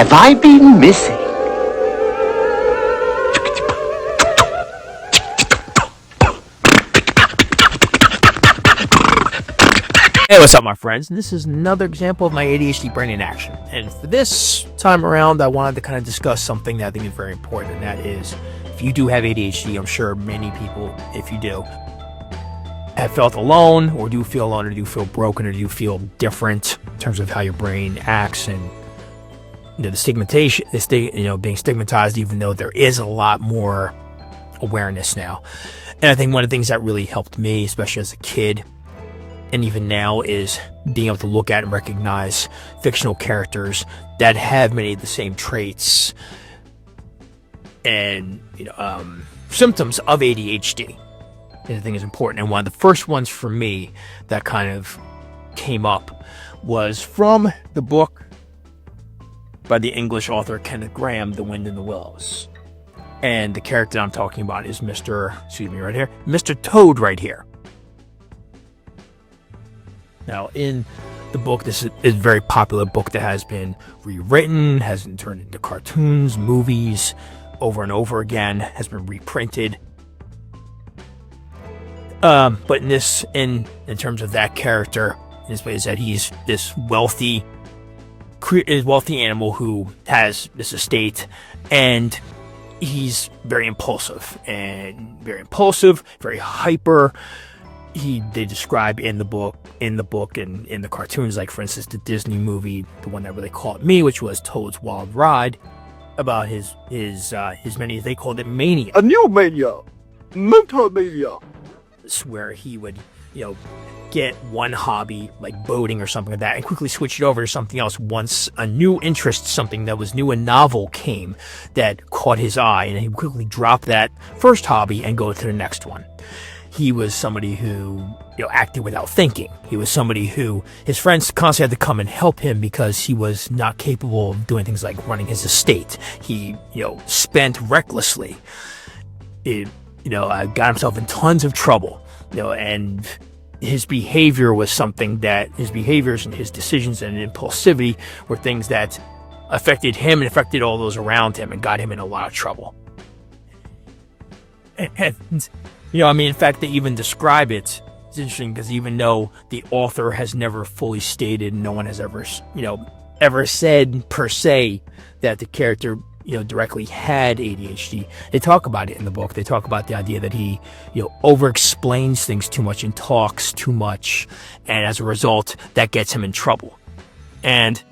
have I been missing? Hey, what's up, my friends? And this is another example of my ADHD brain in action. And for this time around, I wanted to kind of discuss something that I think is very important, and that is, if you do have ADHD, I'm sure many people, if you do, have felt alone, or do feel alone, or do feel broken, or do feel different in terms of how your brain acts, and the stigmatization, being stigmatized, even though there is a lot more awareness now. And I think one of the things that really helped me, especially as a kid, and even now, is being able to look at and recognize fictional characters that have many of the same traits and symptoms of ADHD. And I think is important. And one of the first ones for me that kind of came up was from the book by the English author Kenneth Grahame, The Wind in the Willows. And the character I'm talking about is Mr. Toad right here. Now, in the book, this is a very popular book that has been rewritten, has been turned into cartoons, movies, over and over again, has been reprinted. But in terms of that character, this way is that he's this wealthy animal who has this estate, and he's very impulsive, very hyper. They describe in the book and in the cartoons, like for instance the Disney movie, the one that really caught me, which was Toad's Wild Ride, about his mania. They called it Mania. A new mania, mental mania. Where he would, get one hobby like boating or something like that, and quickly switch it over to something else once a new interest, something that was new and novel, came that caught his eye, and he would quickly drop that first hobby and go to the next one. He was somebody who, acted without thinking. He was somebody who his friends constantly had to come and help him because he was not capable of doing things like running his estate. He, spent recklessly. Got himself in tons of trouble, and his behavior was something that his behaviors and his decisions and impulsivity were things that affected him and affected all those around him and got him in a lot of trouble. And in fact, they even describe it. It's interesting because even though the author has never fully stated, no one has ever said per se that the character, directly had ADHD. They talk about it in the book. They talk about the idea that he, over-explains things too much and talks too much, and as a result, that gets him in trouble. And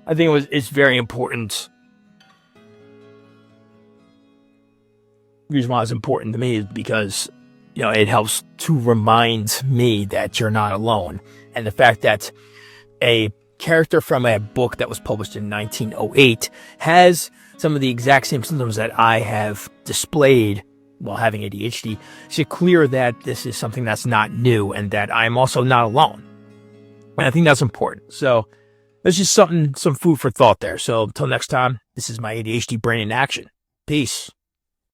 I think it's very important. The reason why it's important to me is because, it helps to remind me that you're not alone. And the fact that a character from a book that was published in 1908 has some of the exact same symptoms that I have displayed while having ADHD, it's clear that this is something that's not new and that I'm also not alone. And I think that's important. So that's just some food for thought there. So until next time, this is my ADHD brain in action. Peace.